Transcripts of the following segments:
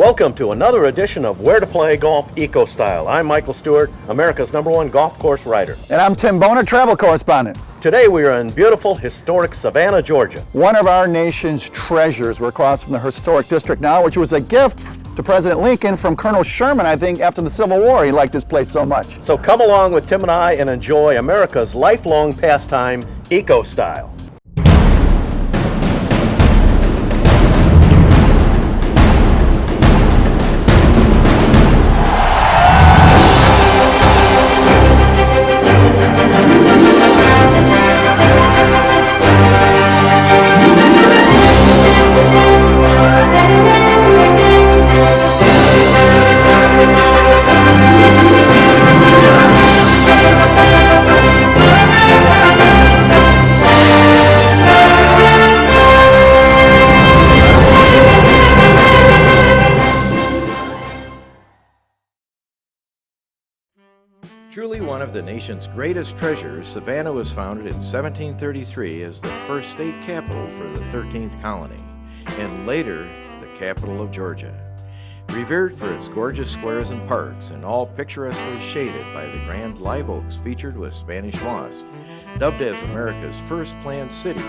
Welcome to another edition of Where to Play Golf Eco Style. I'm Michael Stewart, America's #1 golf course writer. And I'm Tim Boner, travel correspondent. Today we are in beautiful, historic Savannah, Georgia. One of our nation's treasures. We're across from the historic district now, which was a gift to President Lincoln from Colonel Sherman, I think, after the Civil War. He liked this place so much. So come along with Tim and I and enjoy America's lifelong pastime, Eco Style. Truly one of the nation's greatest treasures, Savannah was founded in 1733 as the first state capital for the 13th colony, and later the capital of Georgia. Revered for its gorgeous squares and parks, and all picturesquely shaded by the grand live oaks featured with Spanish moss, dubbed as America's first planned city,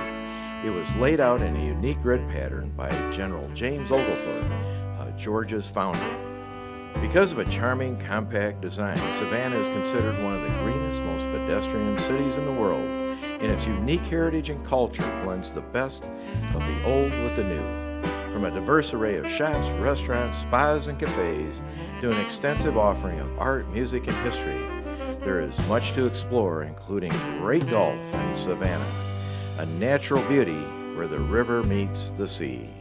it was laid out in a unique grid pattern by General James Oglethorpe, Georgia's founder. Because of a charming, compact design, Savannah is considered one of the greenest, most pedestrian cities in the world, and its unique heritage and culture blends the best of the old with the new. From a diverse array of shops, restaurants, spas, and cafes, to an extensive offering of art, music, and history, there is much to explore, including great golf in Savannah, a natural beauty where the river meets the sea.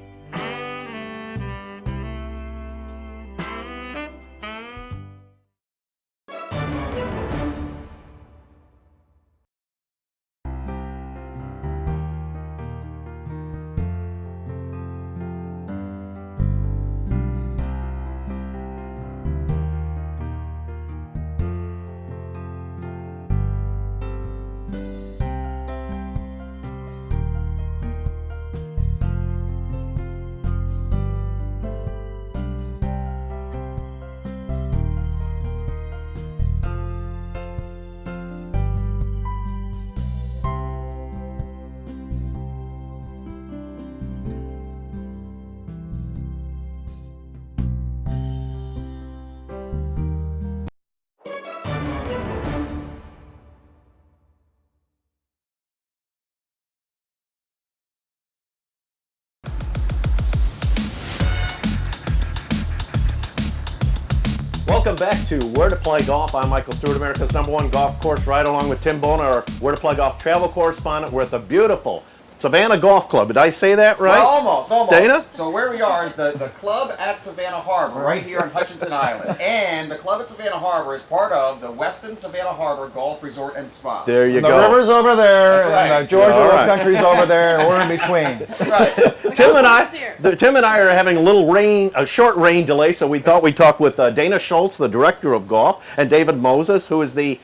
Welcome back to Where to Play Golf. I'm Michael Stewart, America's #1 golf course writer, along with Tim Boner, our Where to Play Golf travel correspondent. We're at the beautiful Savannah Golf Club. Did I say that right? Well, almost. Dana? So where we are is the club at Savannah Harbor, right here on Hutchinson Island. And the club at Savannah Harbor is part of the Westin Savannah Harbor Golf Resort and Spa. There you The go. river's over there, That's right. and the Georgia All Low right. Country's over there, and we're in between. Right. Tim and I are having a short rain delay, so we thought we'd talk with Dana Schultz, the director of golf, and David Moses, who is the,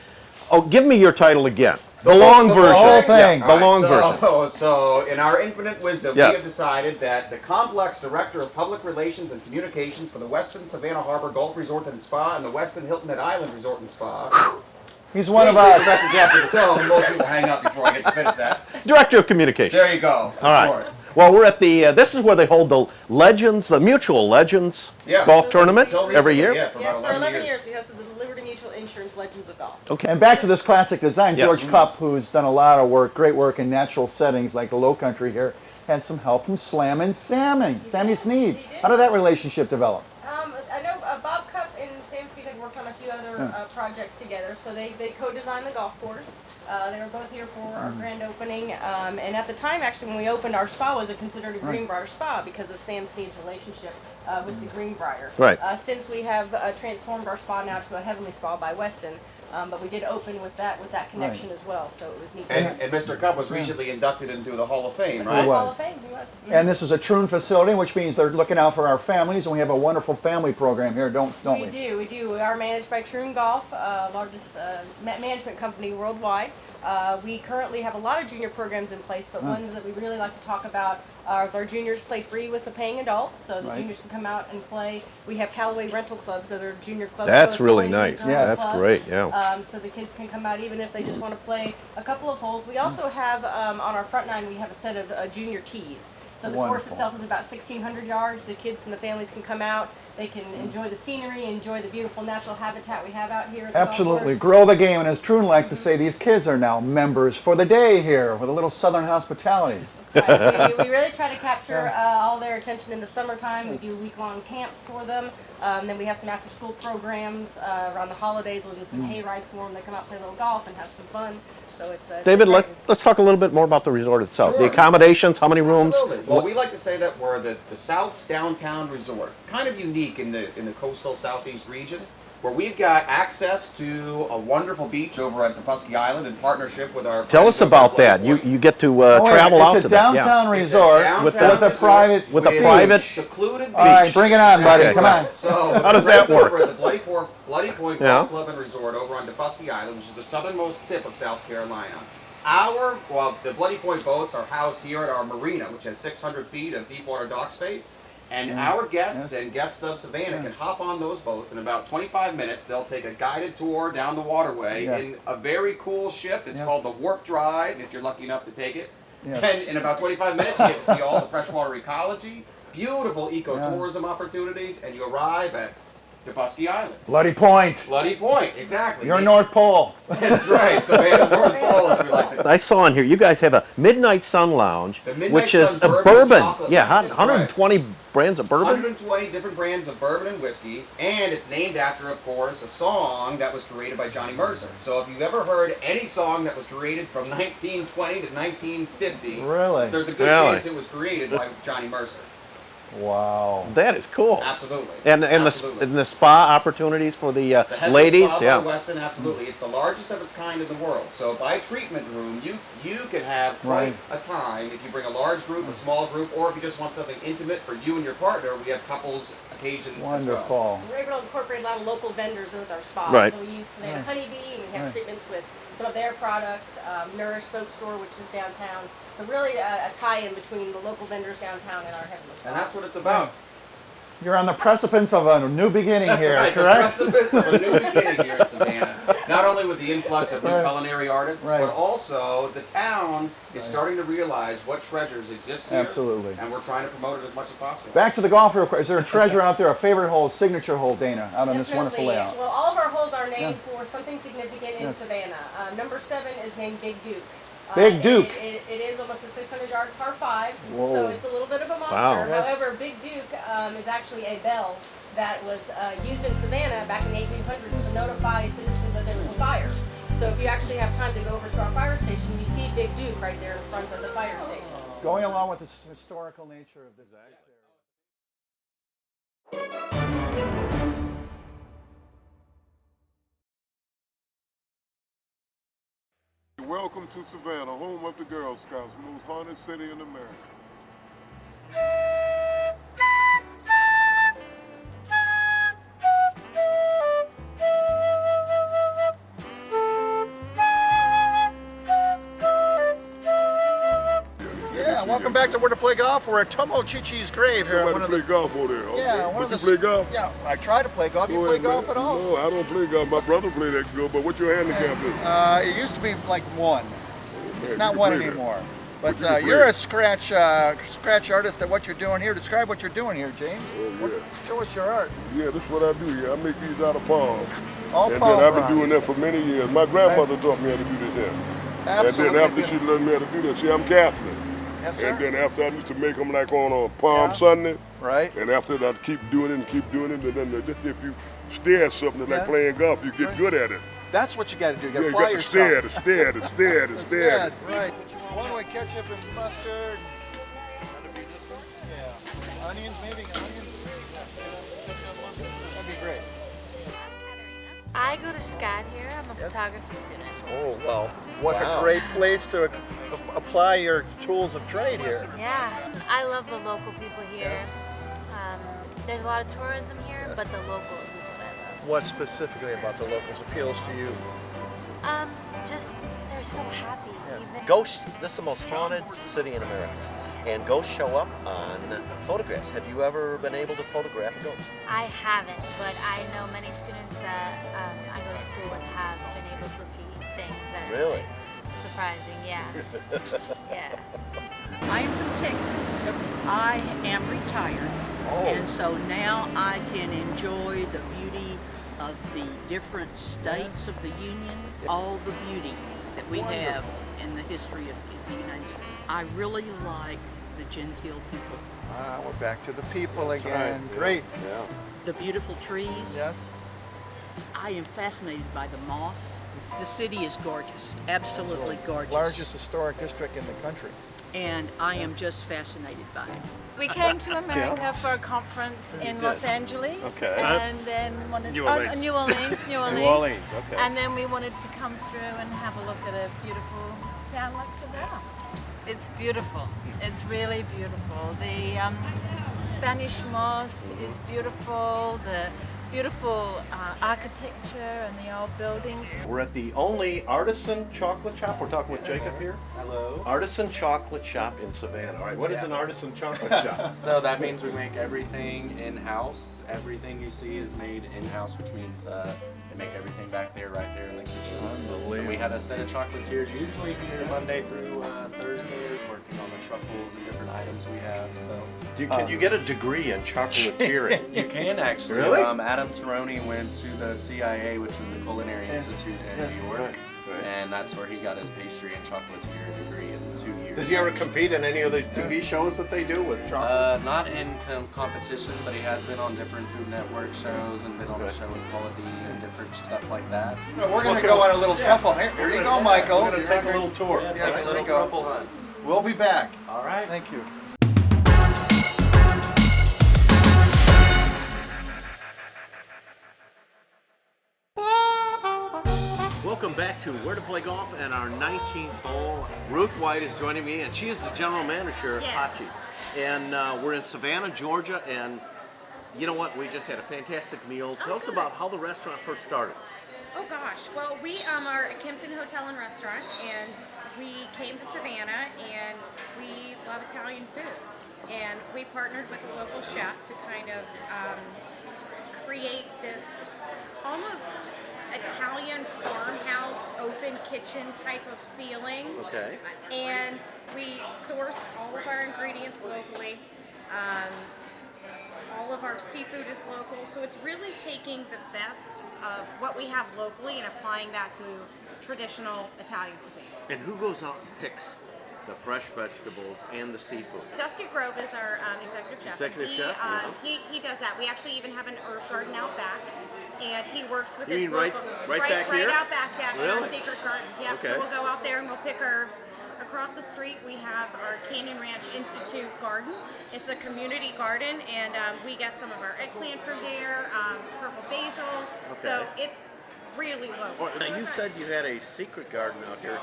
give me your title again. The long version. The whole thing. Yeah, the long version. So in our infinite wisdom, Yes. we have decided that the complex director of public relations and communications for the Westin Savannah Harbor Golf Resort and Spa and the Westin Hilton Head Island Resort and Spa. He's one of Please read the our... message after the tone. Most people hang up before I get to finish that. Director of communication. There you go. All right. Sure. Well, we're at the, this is where they hold the Legends, the Mutual Legends Yeah. golf tournament Until every recently, year. Yeah, for Yeah, about for 11 years we hosted the Liberty Mutual Insurance Legends of Golf. Okay. And back to this classic design, Yes. George Cupp, who's done a lot of work, great work in natural settings like the Low Country here, had some help from Slam and Sammy Sneed. He did. How did that relationship develop? I know Bob Cupp and Sam Steve had worked on a few other projects together, so they co-designed the golf course. They were both here for our grand opening, and at the time, actually, when we opened, our spa was considered a Greenbrier spa because of Sam Sneed's relationship with the Greenbrier. Right. Since we have transformed our spa now to a Heavenly Spa by Westin, but we did open with that connection as well, so it was neat. And Mr. Cupp was recently inducted into the Hall of Fame, He right? was. Hall of Fame, he was. And this is a Troon facility, which means they're looking out for our families, and we have a wonderful family program here, don't we? We do. We are managed by Troon Golf, largest management company worldwide. We currently have a lot of junior programs in place, but one that we really like to talk about is our juniors play free with the paying adults, so the juniors can come out and play. We have Callaway rental clubs that are junior clubs. That's both really boys and nice. girls Yeah, that's clubs. great, yeah. So the kids can come out even if they just want to play a couple of holes. We also have, on our front nine, we have a set of junior tees. So the course itself is about 1,600 yards. The kids and the families can come out. They can enjoy the scenery, enjoy the beautiful natural habitat we have out here at the golf Absolutely. course. Grow the game. And as Troon likes to say, these kids are now members for the day here with a little Southern hospitality. That's right. We really try to capture all their attention in the summertime. We do week-long camps for them. Then we have some after-school programs around the holidays. We'll do some hay rides for them. They come out, play a little golf, and have some fun. So it's David, let's talk a little bit more about the resort itself. Sure. The accommodations, how many rooms? Absolutely. Well, we like to say that we're the South's downtown resort. Kind of unique in the coastal southeast region, where we've got access to a wonderful beach over at Defusky Island in partnership with our. Tell us about that. You get to travel out to It's a that. downtown It's a resort downtown with a resort private with a beach. private secluded beach. All right, bring it on, buddy. Okay. Come on. So How does that work? Over at the Bloody Point Yeah. Golf Club and Resort over on Defusky Island, which is the southernmost tip of South Carolina. The Bloody Point boats are housed here at our marina, which has 600 feet of deep water dock space. And our guests and guests of Savannah can hop on those boats in about 25 minutes. They'll take a guided tour down the waterway in a very cool ship. It's called the Warp Drive, if you're lucky enough to take it. And in about 25 minutes, you get to see all the freshwater ecology, beautiful ecotourism opportunities, and you arrive at Defusky Island. Bloody Point. Bloody Point, exactly. You're North Pole. That's right. Savannah's North Pole, as we like to. I saw in here you guys have a Midnight Sun Lounge, The Midnight which is Sun a Bourbon bourbon. Chocolate Yeah, Lounge. That's 120 brands of bourbon. 120 different brands of bourbon and whiskey, and it's named after, of course, a song that was created by Johnny Mercer. So if you've ever heard any song that was created from 1920 to 1950, Really? there's a good chance it was created by Johnny Mercer. Wow. That is cool. Absolutely. And Absolutely. the spa opportunities for the The Headless ladies. Spa by Yeah. Weston, absolutely. It's the largest of its kind in the world. So by treatment room, you can have quite a time if you bring a large group, a small group, or if you just want something intimate for you and your partner. We have couples occasions as well. Wonderful. We're able to incorporate a lot of local vendors with our spa. Right. So we use Savannah Honeybee, and we have treatments with some of their products, Nourish Soap Store, which is downtown. So really a tie-in between the local vendors downtown and our Headless Spa. And that's what it's about. You're on the precipice of a new beginning here, Right, correct? the precipice of a new beginning here in Savannah. Not only with the influx of new culinary artists, but also the town is starting to realize what treasures exist here. Absolutely. And we're trying to promote it as much as possible. Back to the golf real quick. Is there a treasure out there, a favorite hole, signature hole, Dana, out on this wonderful Definitely. layout? Well, all of our holes are named for something significant in Savannah. Number 7 is named Big Duke. Big Duke. It is almost a 600-yard par 5, Whoa. so it's a little bit of a monster. Wow. However, Big Duke is actually a bell that was used in Savannah back in the 1800s to notify citizens that there was a fire. So if you actually have time to go over to our fire station, you see Big Duke right there in front of the fire station. Going along with the historical nature of this area. Welcome to Savannah, home of the Girl Scouts, most haunted city in America. Yeah, welcome back to Where to Play Golf. We're at Tomo Chichi's grave here. Somebody play golf over there. Okay. Yeah, one But of you the play golf? Yeah, I try to play golf. You Go play ahead, golf man. at all? No, I don't play golf. My brother played that good, but what's your handicap is? It used to be like 1. It's Man, not you 1 can play that. anymore. But But you can you're play a it. scratch artist at what you're doing here. Describe what you're doing here, James. Oh, yeah. Show us your art. Yeah, this is what I do here. I make these out of palm. All And palm then I've been bronze. doing that for many years. My grandmother taught me how to do this there. Absolutely. And then after she learned me how to do that, see, I'm Catholic. Yes, sir. And then after I used to make them like on a Palm Sunday. Right. And after that, I keep doing it and keep doing it. And then just if you stare at something like playing golf, you get good at it. That's what you got to do. You got Yeah, to you apply got to stare at yourself. it, stare at it, stare at it, stare at it. Right. One with ketchup and mustard. Yeah. Onions, maybe onions. That'd be great. I go to SCAD here. I'm a photography student. Oh, well, what a great place to apply your tools of trade here. Yeah, I love the local people here. There's a lot of tourism here, but the locals is what I love. What specifically about the locals appeals to you? Just they're so happy. Even Ghosts, this is the most haunted city in America. And ghosts show up on photographs. Have you ever been able to photograph a ghost? I haven't, but I know many students that I go to school with have been able to see things that are Really? like, surprising. Yeah. Yeah. I am from Texas. I am retired. And so now I can enjoy the beauty of the different states of the Union, all the beauty that we have in the history of the United States. I really like the genteel people. We're back to the people again. Great. Yeah. The beautiful trees. Yes. I am fascinated by the moss. The city is gorgeous, absolutely gorgeous. Largest historic district in the country. And I am just fascinated by it. We came to America for a conference in Los Angeles, Okay. and then wanted New Orleans. New Orleans, New Orleans, New Orleans, okay. and then we wanted to come through and have a look at a beautiful town like Savannah. It's beautiful. It's really beautiful. The Spanish moss is beautiful. The beautiful architecture and the old buildings. We're at the only artisan chocolate shop. We're talking with Jacob here. Hello. Artisan chocolate shop in Savannah. All right, what is an artisan chocolate shop? So that means we make everything in-house. Everything you see is made in-house, which means they make everything back there, right there in the kitchen. Unbelievable. And we have a set of chocolatiers usually here Monday through Thursday, working on the truffles and different items we have. So Can you get a degree in chocolatiering? you can actually. Really? Adam Taroni went to the CIA, which is the Culinary Institute in New York. Right. And that's where he got his pastry and chocolatier degree in 2 years. Does he ever compete in any of the TV shows that they do with chocolate? Not in competition, but he has been on different Food Network shows and been on a show with Quality and different stuff like that. We're going to go on a little shuffle. Here you go, Michael. We're going to take a little tour. Yeah, Yes, take a there little you go. truffle hunt. We'll be back. All right. Thank you. Welcome back to Where to Play Golf and our 19th hole. Ruth White is joining me, and she is the general manager of Hachi's. And we're in Savannah, Georgia, and you know what? We just had a fantastic meal. Tell us about how the restaurant first started. Oh gosh, well we are a Kempton Hotel and Restaurant, and we came to Savannah and we love Italian food. And we partnered with a local chef to kind of create this almost Italian farmhouse, open kitchen type of feeling. Okay. And we sourced all of our ingredients locally. All of our seafood is local, so it's really taking the best of what we have locally and applying that to traditional Italian cuisine. And who goes out and picks the fresh vegetables and the seafood? Dusty Grove is our executive chef. Executive chef, yeah. He does that. We actually even have an herb garden out back, and he works with You his mean right back here? Right out back, yeah, in our Really? secret garden. Yep. Okay. So we'll go out there and we'll pick herbs. Across the street, we have our Canyon Ranch Institute garden. It's a community garden, and we get some of our eggplant from there, purple basil. Okay. So it's really local. Now, you said you had a secret garden out here.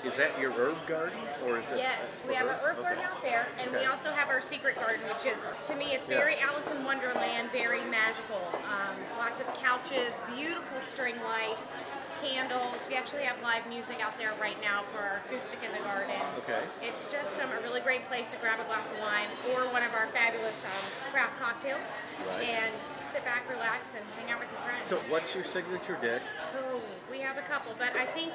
Is that your herb garden, or is it? Yes, we have an herb garden Okay. out there, and we Okay. also have our secret garden, which is, to me, it's Yeah. very Alice in Wonderland, very magical. Lots of couches, beautiful string lights, candles. We actually have live music out there right now for our acoustic in the garden. Okay. It's just a really great place to grab a glass of wine or one of our fabulous craft cocktails Right. and sit back, relax, and hang out with your friends. So, what's your signature dish? Oh, we have a couple, but I think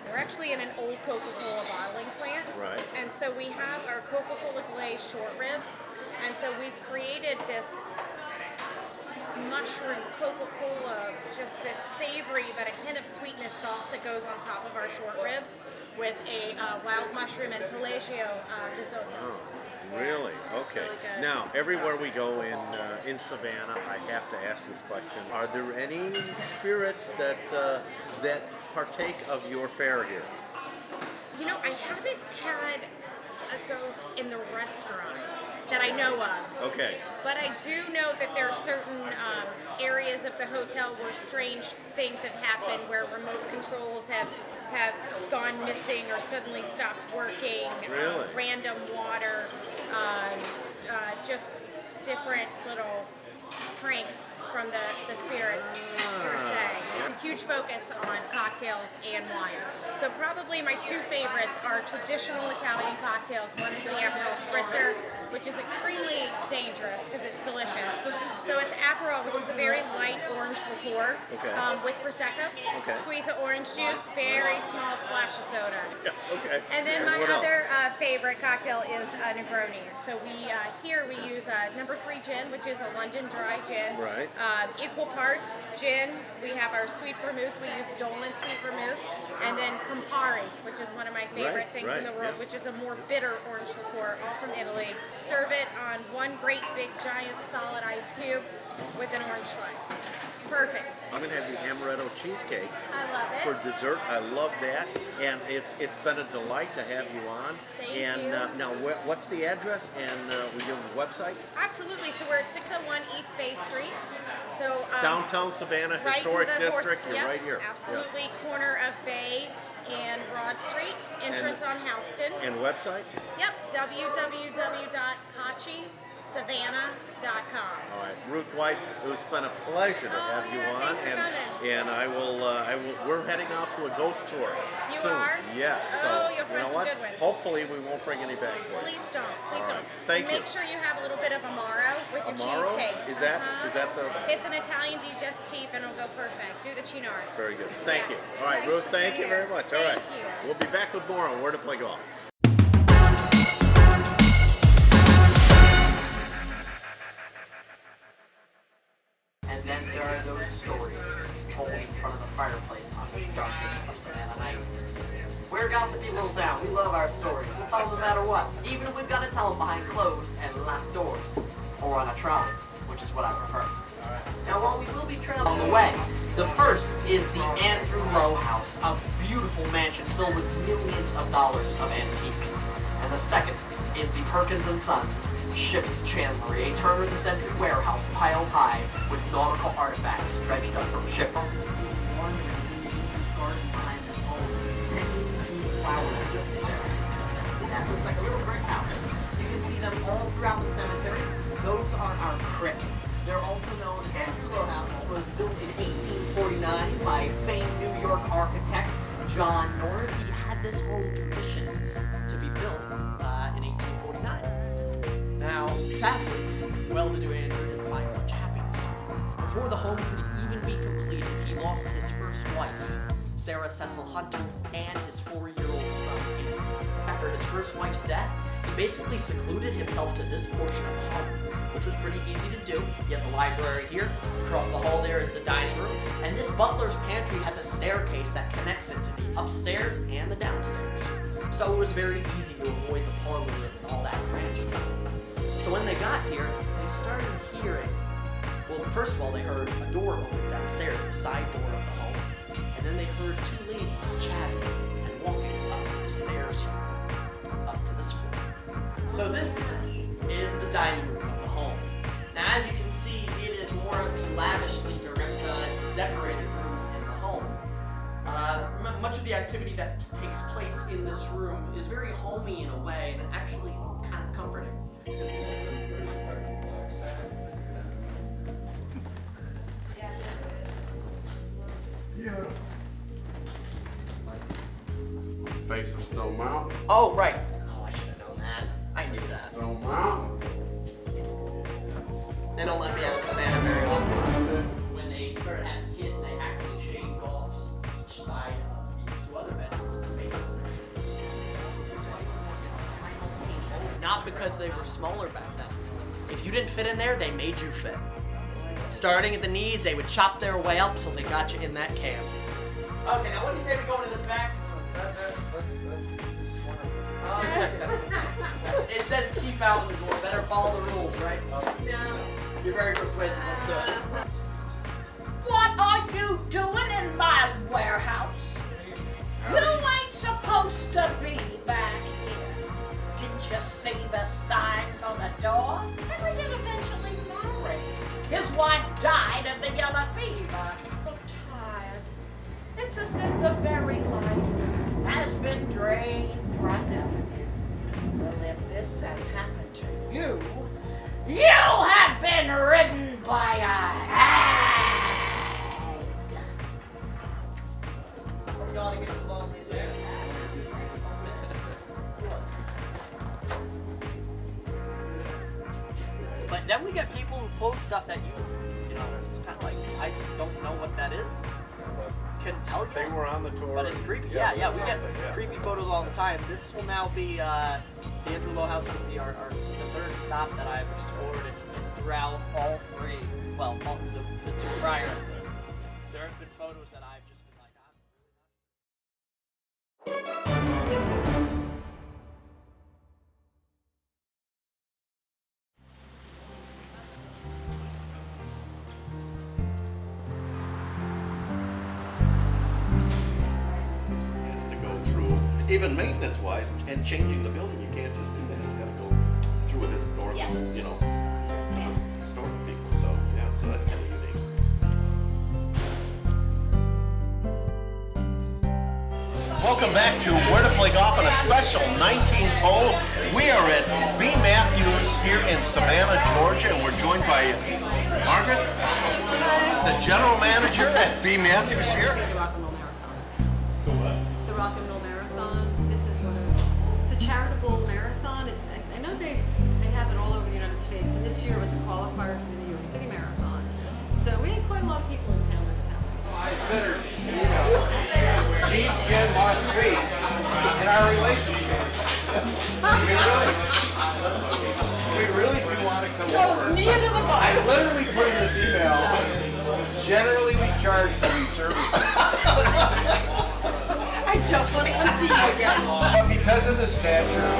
we're actually in an old Coca-Cola bottling plant. Right. And so we have our Coca-Cola glazed short ribs, and so we've created this mushroom Coca-Cola, just this savory but a hint of sweetness sauce that goes on top of our short ribs with a wild mushroom and taleggio risotto. Oh, really? Okay. really good. Now, everywhere we go in Savannah, I have to ask this question: are there any spirits that that partake of your fare here? You know, I haven't had a ghost in the restaurant that I know of. Okay. But I do know that there are certain areas of the hotel where strange things have happened, where remote controls have gone missing or suddenly stopped working. Really? Random water, just different little pranks from the spirits per se. Huge focus on cocktails and wine. So probably my two favorites are traditional Italian cocktails. One is the Aperol Spritzer, which is extremely dangerous because it's delicious. So it's Aperol, which is a very light orange liqueur with Prosecco. Squeeze of orange juice, very small splash of soda. And then my other favorite cocktail is a Negroni. So here we use number 3 gin, which is a London dry gin. Right. Equal parts gin. We have our sweet vermouth. We use Dolan sweet vermouth. And then Campari, which is one of my favorite things in the world, which is a more bitter orange liqueur, all from Italy. Serve it on one great big giant solid ice cube with an orange slice. Perfect. I'm gonna have the amaretto cheesecake. I love it. For dessert, I love that, and it's been a delight to have you on. Thank you. Now, what's the address, and we give a website? Absolutely. So we're at 601 East Bay Street. So downtown Savannah, right historic district. You're right here. Absolutely, corner of Bay and Broad Street. Entrance on Houston. And website? Yep. www.hachisavannah.com. All right, Ruth White, it was been a pleasure to have you on, and I will. We're heading out to a ghost tour You soon. are? Yes. Oh, so you'll find you know some what? good ones. Hopefully, we won't bring any back for you. Please don't. Please All don't. right. Thank you. Make sure you have a little bit of Amaro with your Amaro? cheesecake. Is that the? It's an Italian digestive and it'll go perfect. Do the Chinara. Very good. Thank you. All right, Nice Ruth. to Thank see you you. very much. All right. Thank you. We'll be back with more on Where to Play Golf. And then there are those stories told in front of the fireplace on the darkest of Savannah nights. We're a gossipy little town. We love our stories. We'll tell them no matter what, even if we've got to tell them behind closed and locked doors, or on a trolley, which is what I prefer. Now, while we will be traveling on the way, the first is the Andrew Lowe House, a beautiful mansion filled with millions of dollars of antiques. And the second is the Perkins & Sons Ship's Chandlery, a turn-of-the-century warehouse piled high with nautical artifacts dredged up from shipwreck. One garden behind this home, tending to flowers just there. See, that looks like a little brick house. You can see them all throughout the cemetery. Those are our crypts. They're also known as the House. Was built in 1849 by famed New York architect John Norris. He had this home commissioned to be built in 1849. Now, sadly, well-to-do Andrew didn't find much happiness. Before the home could even be completed, he lost his first wife, Sarah Cecil Hunter, and his 4-year-old son. After his first wife's death, he basically secluded himself to this portion of the home, which was pretty easy to do. You have the library here, across the hall there is the dining room, and this butler's pantry has a staircase that connects it to the upstairs and the downstairs. So it was very easy to avoid the parlor and all that branching. So when they got here, they started hearing, well, first of all, they heard a door open downstairs, the side door of the home, and then they heard 2 ladies chatting and walking up the stairs here, up to this floor. So this is the dining room of the home. Now, as you can see, it is more of the lavishly decorated rooms in the home. Much of the activity that takes place in this room is very homey in a way, and actually kind of comforting. Yeah. Face of Stone Mountain. Oh, right. Oh, I should have known that. I knew that. Stone Mountain. They don't let me out of Savannah very often. When they started having kids, they actually shaved off each side of these 2 other bedrooms to make this simultaneously. Not because they were smaller back then. If you didn't fit in there, they made you fit. Starting at the knees, they would chop their way up till they got you in that cab. Okay, now what do you say we go into this back? It says keep out the door. Better follow the rules, right? No. You're very persuasive. Let's do it. What are you doing in my warehouse? You ain't supposed to be back here. Didn't you see the signs on the door? Henry did eventually marry. His wife died of the yellow fever. So tired. It's as if the very life has been drained right now. Well, if this has happened to you, you have been ridden by a hag. We're gonna get lonely there. But then we get people who post stuff that you know, it's kind of like, I don't know what that is. Couldn't tell you. They were on the tour. But it's creepy. Yeah, we get creepy photos all the time. This will now be, the Andrew Lowe House will be the third stop that I've explored and throughout all three, well, all the two prior. There have been photos that I've just been like, even maintenance-wise and changing the building, you can't just do that. It's got to go through a historical, you know, historic people. So yeah, so that's kind of unique. Welcome back to Where to Play Golf on a special 19th hole. We are at B. Matthews here in Savannah, Georgia, and we're joined by Margaret, the general manager at B. Matthews here. The Rock and Roll Marathon. This is it's a charitable marathon. I know they have it all over the United States, and this year was a qualifier for the New York City Marathon. So we had quite a lot of people in town this past week. I consider, Jean's again lost faith in our relationship. We really do want to come over. I literally put in this email, generally we charge for these services. I just want to come see you again. But because of the stature,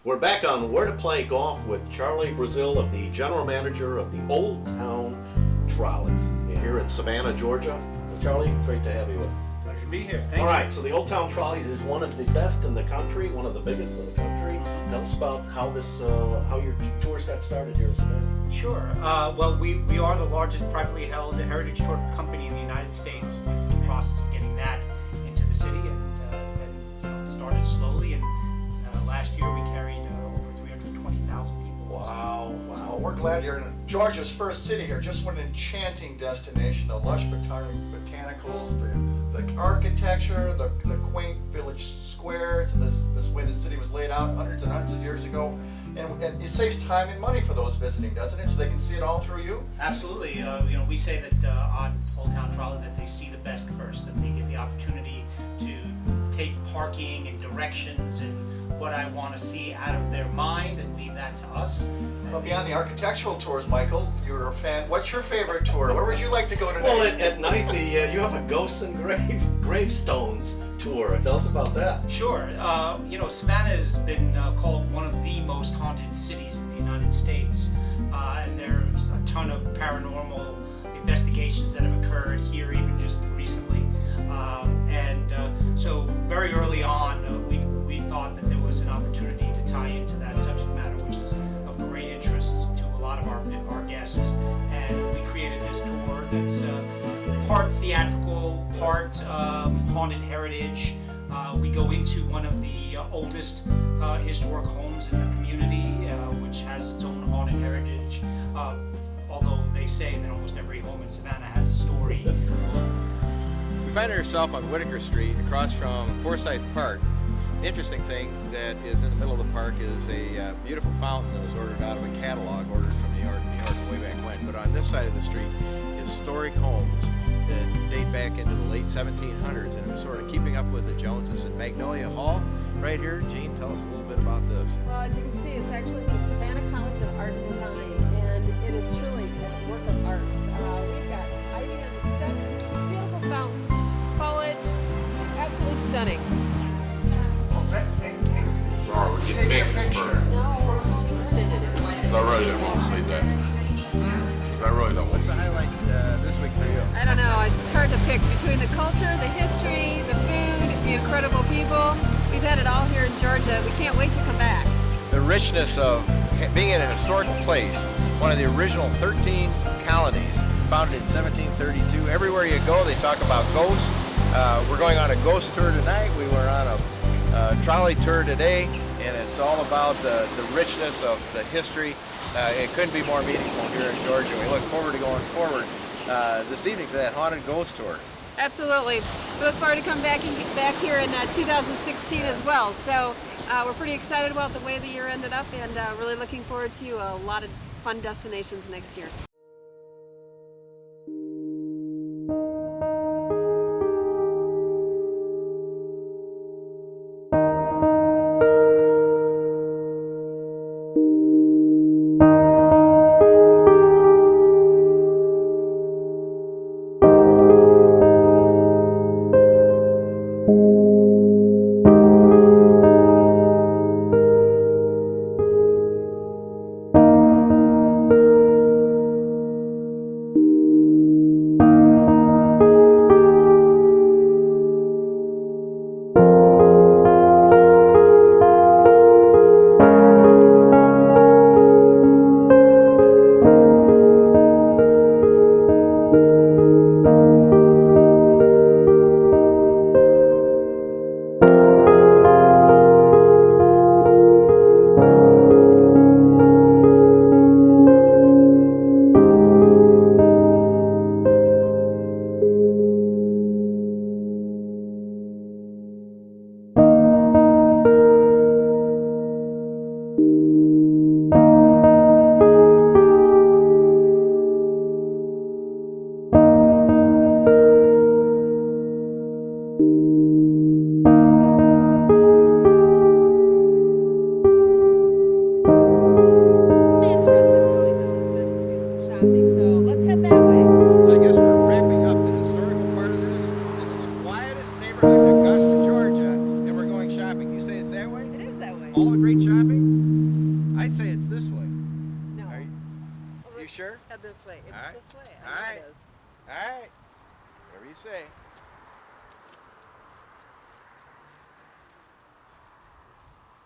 We're back on Where to Play Golf with Charlie Brazil, of the general manager of the Old Town Trolleys here in Savannah, Georgia. Charlie, great to have you with us. Pleasure to be here. Thank All you. right, so the Old Town Trolleys is one of the best in the country, one of the biggest in the country. Tell us about how this, how your tours got started here in Savannah. Sure. Well, we are the largest privately held heritage tour company in the United States. We're in the process of getting that into the city, and then started slowly. And last year we carried over 320,000 people. Wow, wow. We're glad you're in Georgia's first city here. Just what an enchanting destination. The lush botanicals, the architecture, the quaint village squares, and this way the city was laid out hundreds and hundreds of years ago. And it saves time and money for those visiting, doesn't it? So they can see it all through you? Absolutely. We say that on Old Town Trolley that they see the best first, that they get the opportunity to take parking and directions and what I want to see out of their mind and leave that to us. Well, beyond the architectural tours, Michael, you're a fan. What's your favorite tour? Where would you like to go today? Well, at night, you have a Ghosts and Gravestones tour. Tell us about that. Sure. Savannah has been called one of the most haunted cities in the United States. And there's a ton of paranormal investigations that have occurred here even just recently. So very early on, we thought that there was an opportunity to tie into that subject matter, which is of great interest to a lot of our guests. And we created this tour that's part theatrical, part haunted heritage. We go into one of the oldest historic homes in the community, which has its own haunted heritage. Although they say that almost every home in Savannah has a story. we find ourselves on Whitaker Street across from Forsyth Park. The interesting thing that is in the middle of the park is a beautiful fountain that was ordered out of a catalog ordered from New York way back when. But on this side of the street, historic homes that date back into the late 1700s, and it was sort of keeping up with the Joneses. And Magnolia Hall, right here. Jean, tell us a little bit about this. Well, as you can see, it's actually the Savannah College of Art and Design, and it is truly a work of art. We've got ivy on the steps, beautiful fountains, foliage, absolutely stunning. Sorry, we're getting pictures first. Because I really don't want to see that. Because I really don't want to see that. What's the highlight this week for you? I don't know, it's hard to pick between the culture, the history, the food, the incredible people. We've had it all here in Georgia. We can't wait to come back. The richness of being in an historical place, one of the original 13 colonies, founded in 1732. Everywhere you go, they talk about ghosts. We're going on a ghost tour tonight. We were on a trolley tour today, and it's all about the richness of the history. It couldn't be more meaningful here in Georgia. We look forward to going forward this evening to that haunted ghost tour. Absolutely. We look forward to coming back here in 2016 as well. So we're pretty excited about the way the year ended up, and really looking forward to a lot of fun destinations next year. All the great shopping? I'd say it's this way. No. Are you sure? Head this way. It's All right. this way. All right. All right. Whatever you say.